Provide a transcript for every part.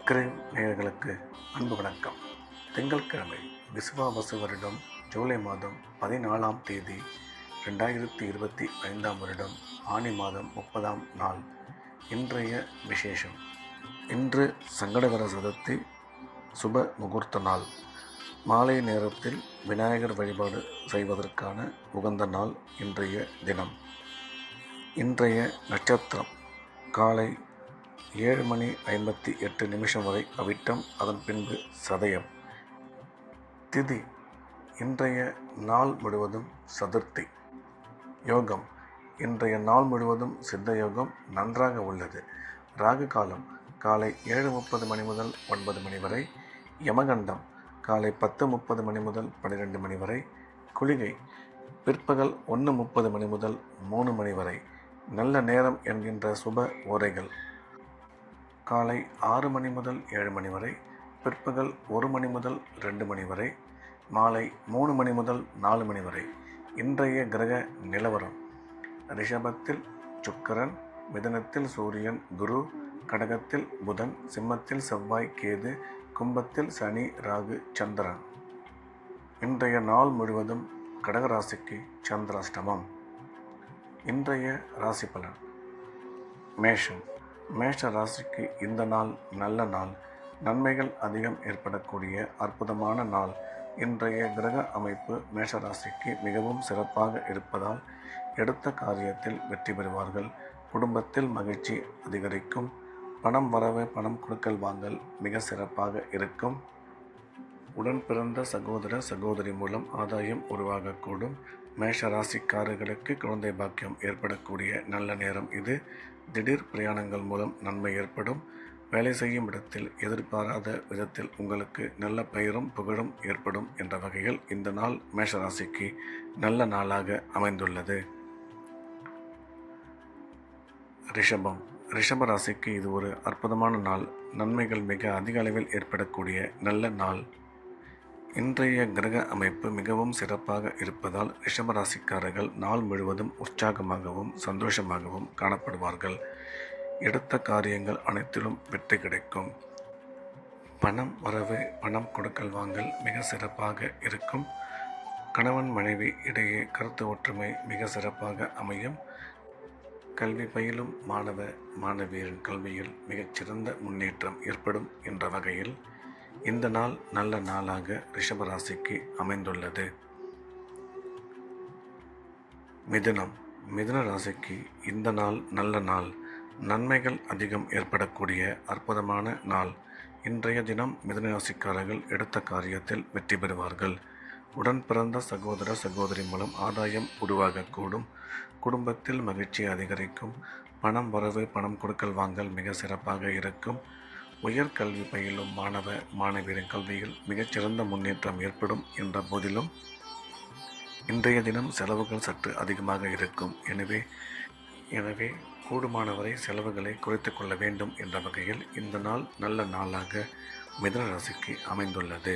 அக்கறை நேயர்களுக்கு அன்பு வணக்கம். திங்கட்கிழமை விசுவாவசு வருடம் ஜூலை மாதம் 14ஆம் தேதி 2025ஆம் வருடம் ஆனி மாதம் 30ஆம் நாள். இன்றைய விசேஷம். இன்று சங்கடகர சதுர்த்தி, சுப முகூர்த்த நாள். மாலை நேரத்தில் விநாயகர் வழிபாடு செய்வதற்கான உகந்த நாள் இன்றைய தினம். இன்றைய நட்சத்திரம் காலை 7:58 வரை அவிட்டம், அதன் பின்பு சதயம். திதி இன்றைய நாள் முழுவதும் சதுர்த்தி. யோகம் இன்றைய நாள் முழுவதும் சித்த யோகம் நன்றாக உள்ளது. ராகு காலம் காலை 7:30 முதல் 9 வரை. யமகண்டம் காலை 10:30 முதல் 12 வரை. குளிகை பிற்பகல் 1:30 முதல் 3 வரை. நல்ல நேரம் என்கின்ற சுப ஓரைகள் காலை 6 முதல் 7 வரை, பிற்பகல் 1 முதல் 2 வரை, மாலை 3 முதல் 4 வரை. இன்றைய கிரக நிலவரம்: ரிஷபத்தில் சுக்கிரன், மிதுனத்தில் சூரியன் குரு, கடகத்தில் புதன், சிம்மத்தில் செவ்வாய் கேது, கும்பத்தில் சனி ராகு சந்திரன். இன்றைய நாள் முழுவதும் கடகராசிக்கு சந்திராஷ்டமம். இன்றைய ராசி பலன். மேஷம். மேஷ ராசிக்கு இந்த நாள் நல்ல நாள். நன்மைகள் அதிகம் ஏற்படக்கூடிய அற்புதமான நாள். இன்றைய கிரக அமைப்பு மேஷராசிக்கு மிகவும் சிறப்பாக இருப்பதால் எடுத்த காரியத்தில் வெற்றி பெறுவார்கள். குடும்பத்தில் மகிழ்ச்சி அதிகரிக்கும். பணம் வரவு, பணம் கொடுக்கல் வாங்கல் மிக சிறப்பாக இருக்கும். உடன் பிறந்த சகோதர சகோதரி மூலம் ஆதாயம் உருவாகக்கூடும். மேஷ ராசிக்காரர்களுக்கு குழந்தை பாக்கியம் ஏற்படக்கூடிய நல்ல நேரம் இது. திடீர் பிரயாணங்கள் மூலம் நன்மை ஏற்படும். வேலை செய்யும் இடத்தில் எதிர்பாராத விதத்தில் உங்களுக்கு நல்ல பெயரும் புகழும் ஏற்படும் என்ற வகையில் இந்த நாள் மேஷராசிக்கு நல்ல நாளாக அமைந்துள்ளது. ரிஷபம். ரிஷப ராசிக்கு இது ஒரு அற்புதமான நாள். நன்மைகள் மிக அதிக அளவில் ஏற்படக்கூடிய நல்ல நாள். இன்றைய கிரக அமைப்பு மிகவும் சிறப்பாக இருப்பதால் ரிஷபராசிக்காரர்கள் நாள் முழுவதும் உற்சாகமாகவும் சந்தோஷமாகவும் காணப்படுவார்கள். எடுத்த காரியங்கள் அனைத்திலும் வெற்றி கிடைக்கும். பணம் வரவு, பணம் கொடுக்கல் வாங்கல் மிக சிறப்பாக இருக்கும். கணவன் மனைவி இடையே கருத்து ஒற்றுமை மிக சிறப்பாக அமையும். கல்வி பயிலும் மாணவ மாணவியரின் கல்வியில் மிகச்சிறந்த முன்னேற்றம் ஏற்படும் என்ற வகையில் இந்த நாள் நல்ல நாளாக ரிஷபராசிக்கு அமைந்துள்ளது. மிதுனம். மிதுன ராசிக்கு இந்த நாள் நல்ல நாள். நன்மைகள் அதிகம் ஏற்படக்கூடிய அற்புதமான நாள். இன்றைய தினம் மிதுன ராசிக்காரர்கள் எடுத்த காரியத்தில் வெற்றி பெறுவார்கள். உடன் பிறந்த சகோதர சகோதரி மூலம் ஆதாயம் உருவாகக்கூடும். குடும்பத்தில் மகிழ்ச்சி அதிகரிக்கும். பணம் வரவு, பணம் கொடுக்கல் வாங்கல் மிக சிறப்பாக இருக்கும். உயர்கல்வி பயிலும் மாணவ மாணவியரின் கல்வியில் மிகச்சிறந்த முன்னேற்றம் ஏற்படும் என்ற போதிலும் இன்றைய தினம் செலவுகள் சற்று அதிகமாக இருக்கும். எனவே கூடுமானவரை செலவுகளை குறைத்து கொள்ள வேண்டும் என்ற வகையில் இந்த நாள் நல்ல நாளாக மிதுன ராசிக்கு அமைந்துள்ளது.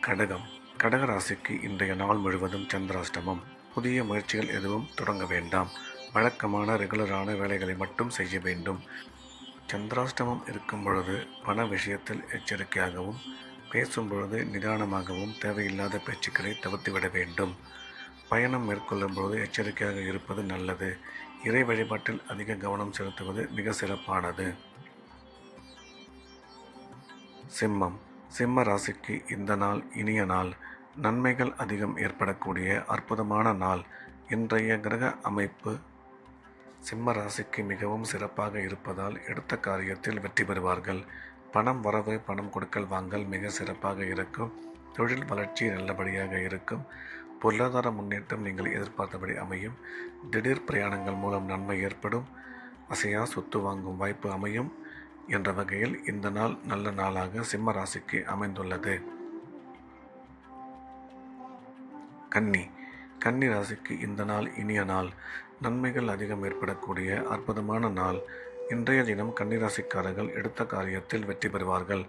கடகம். கடக ராசிக்கு இன்றைய நாள் முழுவதும் சந்திராஷ்டமம். புதிய முயற்சிகள் எதுவும் தொடங்க வேண்டாம். வழக்கமான ரெகுலரான வேலைகளை மட்டும் செய்ய வேண்டும். சந்திராஷ்டமம் இருக்கும் பொழுது பண விஷயத்தில் எச்சரிக்கையாகவும், பேசும் பொழுது நிதானமாகவும், தேவையில்லாத பேச்சுக்களை தவிர்த்துவிட வேண்டும். பயணம் மேற்கொள்ளும் பொழுது எச்சரிக்கையாக இருப்பது நல்லது. இறை வழிபாட்டில் அதிக கவனம் செலுத்துவது மிக சிறப்பானது. சிம்மம். சிம்ம ராசிக்கு இந்த நாள் இனிய நாள். நன்மைகள் அதிகம் ஏற்படக்கூடிய அற்புதமான நாள். இன்றைய கிரக அமைப்பு சிம்ம ராசிக்கு மிகவும் சிறப்பாக இருப்பதால் எடுத்த காரியத்தில் வெற்றி பெறுவார்கள். பணம் வரவு, பணம் கொடுக்கல் வாங்கல் மிக சிறப்பாக இருக்கும். தொழில் வளர்ச்சி நல்லபடியாக இருக்கும். பொருளாதார முன்னேற்றம் நீங்கள் எதிர்பார்த்தபடி அமையும். திடீர் பிரயாணங்கள் மூலம் நன்மை ஏற்படும். அசையா சொத்து வாங்கும் வாய்ப்பு அமையும் என்ற வகையில் இந்த நாள் நல்ல நாளாக சிம்ம ராசிக்கு அமைந்துள்ளது. கன்னி. கன்னி ராசிக்கு இந்த நாள் இனிய நாள். நன்மைகள் அதிகம் ஏற்படக்கூடிய அற்புதமான நாள். இன்றைய தினம் கன்னிராசிக்காரர்கள் எடுத்த காரியத்தில் வெற்றி பெறுவார்கள்.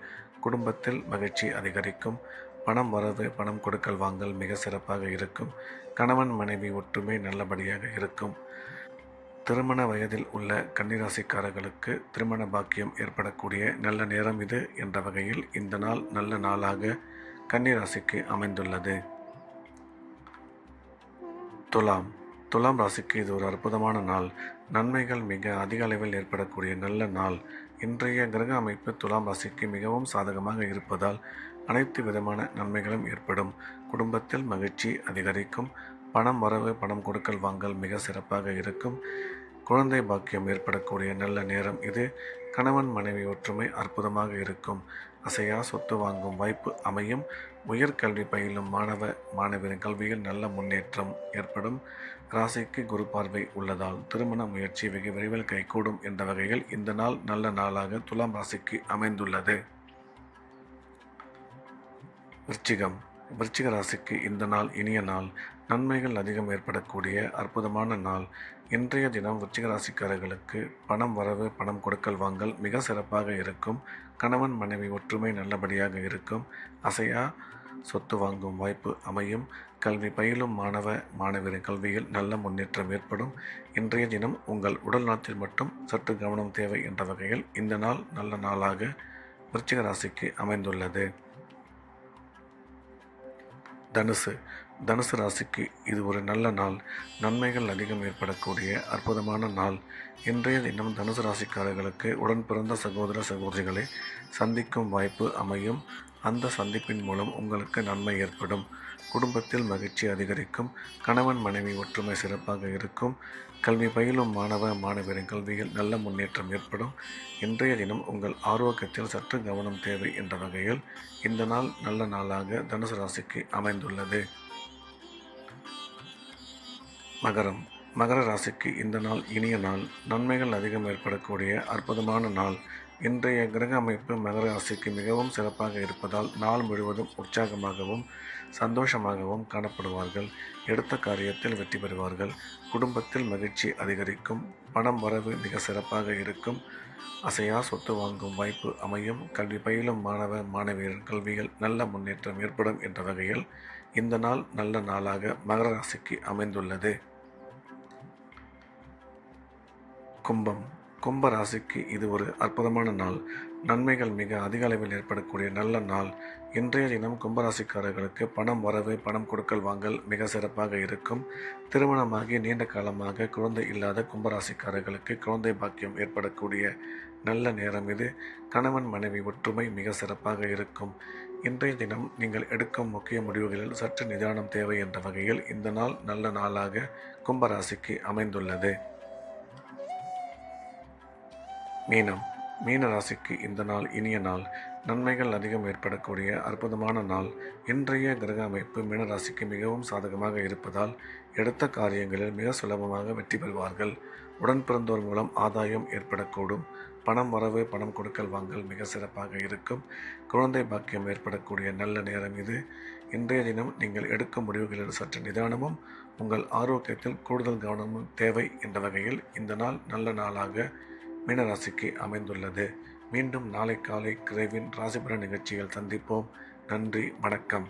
குடும்பத்தில் மகிழ்ச்சி அதிகரிக்கும். பணம் வரவு, பணம் கொடுக்கல் வாங்கல் மிக சிறப்பாக இருக்கும். கணவன் மனைவி ஒற்றுமை நல்லபடியாக இருக்கும். திருமண வயதில் உள்ள கன்னிராசிக்காரர்களுக்கு திருமண பாக்கியம் ஏற்படக்கூடிய நல்ல நேரம் இது என்ற வகையில் இந்த நாள் நல்ல நாளாக கன்னிராசிக்கு அமைந்துள்ளது. துலாம் ராசிக்கு இது ஒரு அற்புதமான நாள். நன்மைகள் மிக அதிக அளவில் ஏற்படக்கூடிய நல்ல நாள். இன்றைய கிரக அமைப்பு துலாம் ராசிக்கு மிகவும் சாதகமாக இருப்பதால் அனைத்து விதமான நன்மைகளும் ஏற்படும். குடும்பத்தில் மகிழ்ச்சி அதிகரிக்கும். பணம் வரவு, பணம் கொடுக்கல் வாங்கல் மிக சிறப்பாக இருக்கும். குழந்தை பாக்கியம் ஏற்படக்கூடிய நல்ல நேரம் இது. கணவன் மனைவி ஒற்றுமை அற்புதமாக இருக்கும். அசையா சொத்து வாங்கும் வாய்ப்பு அமையும். உயர்கல்வி பயிலும் மாணவ மாணவியரின் கல்வியில் நல்ல முன்னேற்றம் ஏற்படும். ராசிக்கு குரு பார்வை உள்ளதால் திருமண முயற்சி வெகு விரைவில் கைகூடும் என்ற வகையில் இந்த நாள் நல்ல நாளாக துலாம் ராசிக்கு அமைந்துள்ளது. விருச்சிக ராசிக்கு இந்த நாள் இனிய நாள். நன்மைகள் அதிகம் ஏற்படக்கூடிய அற்புதமான நாள். இன்றைய தினம் விருச்சிக ராசிக்காரர்களுக்கு பணம் வரவு, பணம் கொடுக்கல் வாங்கல் மிக சிறப்பாக இருக்கும். கணவன் மனைவி ஒற்றுமை நல்லபடியாக இருக்கும். அசையா சொத்து வாங்கும் வாய்ப்பு அமையும். கல்வி பயிலும் மாணவ மாணவியரின் கல்வியில் நல்ல முன்னேற்றம் ஏற்படும். இன்றைய தினம் உங்கள் உடல் நலத்தில் மட்டும் சற்று கவனம் தேவை என்ற வகையில் இந்த நாள் நல்ல நாளாக விருச்சிக ராசிக்கு அமைந்துள்ளது. தனுசு ராசிக்கு இது ஒரு நல்ல நாள். நன்மைகள் அதிகம் ஏற்படக்கூடிய அற்புதமான நாள். இன்றைய தினம் தனுசு ராசிக்காரர்களுக்கு உடன் பிறந்த சகோதர சகோதரிகளை சந்திக்கும் வாய்ப்பு அமையும். அந்த சந்திப்பின் மூலம் உங்களுக்கு நன்மை ஏற்படும். குடும்பத்தில் மகிழ்ச்சி அதிகரிக்கும். கணவன் மனைவி ஒற்றுமை சிறப்பாக இருக்கும். கல்வி பயிலும் மாணவ மாணவியரின் கல்வியில் நல்ல முன்னேற்றம் ஏற்படும். இன்றைய தினம் உங்கள் ஆரோக்கியத்தில் சற்று கவனம் தேவை என்ற வகையில் இந்த நாள் நல்ல நாளாக தனுசு ராசிக்கு அமைந்துள்ளது. மகர ராசிக்கு இந்த நாள் இனிய நாள். நன்மைகள் அதிகம் ஏற்படக்கூடிய அற்புதமான நாள். இன்றைய கிரக அமைப்பு மகர ராசிக்கு மிகவும் சிறப்பாக இருப்பதால் நாள் முழுவதும் உற்சாகமாகவும் சந்தோஷமாகவும் காணப்படுவார்கள். எடுத்த காரியத்தில் வெற்றி பெறுவார்கள். குடும்பத்தில் மகிழ்ச்சி அதிகரிக்கும். பணம் வரவு மிக சிறப்பாக இருக்கும். அசையா சொத்து வாங்கும் வாய்ப்பு அமையும். கல்வி பயிலும் மாணவ மாணவியர் கல்வியில் நல்ல முன்னேற்றம் ஏற்படும் என்ற வகையில் இந்த நாள் நல்ல நாளாக மகர ராசிக்கு அமைந்துள்ளது. கும்ப ராசிக்கு இது ஒரு அற்புதமான நாள். நன்மைகள் மிக அதிக அளவில் ஏற்படக்கூடிய நல்ல நாள். இன்றைய தினம் கும்பராசிக்காரர்களுக்கு பணம் வரவு, பணம் கொடுக்கல் வாங்கல் மிக சிறப்பாக இருக்கும். திருமணமாகி நீண்ட காலமாக குழந்தை இல்லாத கும்பராசிக்காரர்களுக்கு குழந்தை பாக்கியம் ஏற்படக்கூடிய நல்ல நேரம் இது. கணவன் மனைவி ஒற்றுமை மிக சிறப்பாக இருக்கும். இன்றைய தினம் நீங்கள் எடுக்கும் முக்கிய முடிவுகளில் சற்று நிதானம் தேவை என்ற வகையில் இந்த நாள் நல்ல நாளாக கும்பராசிக்கு அமைந்துள்ளது. மீன ராசிக்கு இந்த நாள் இனிய நாள். நன்மைகள் அதிகம் ஏற்படக்கூடிய அற்புதமான நாள். இன்றைய கிரக அமைப்பு மீனராசிக்கு மிகவும் சாதகமாக இருப்பதால் எடுத்த காரியங்களில் மிக சுலபமாக வெற்றி பெறுவார்கள். உடன் பிறந்தோர் மூலம் ஆதாயம் ஏற்படக்கூடும். பணம் வரவு, பணம் கொடுக்கல் வாங்கல் மிக சிறப்பாக இருக்கும். குழந்தை பாக்கியம் ஏற்படக்கூடிய நல்ல நேரம் இது. இன்றைய தினம் நீங்கள் எடுக்கும் முடிவுகளில் சற்று நிதானமும் உங்கள் ஆரோக்கியத்தில் கூடுதல் கவனமும் தேவை என்ற வகையில் இந்த நாள் நல்ல நாளாக மீனராசிக்கு அமைந்துள்ளது. மீண்டும் நாளை காலை கிரேவின் ராசிபலன் நிகழ்ச்சியில் சந்திப்போம். நன்றி, வணக்கம்.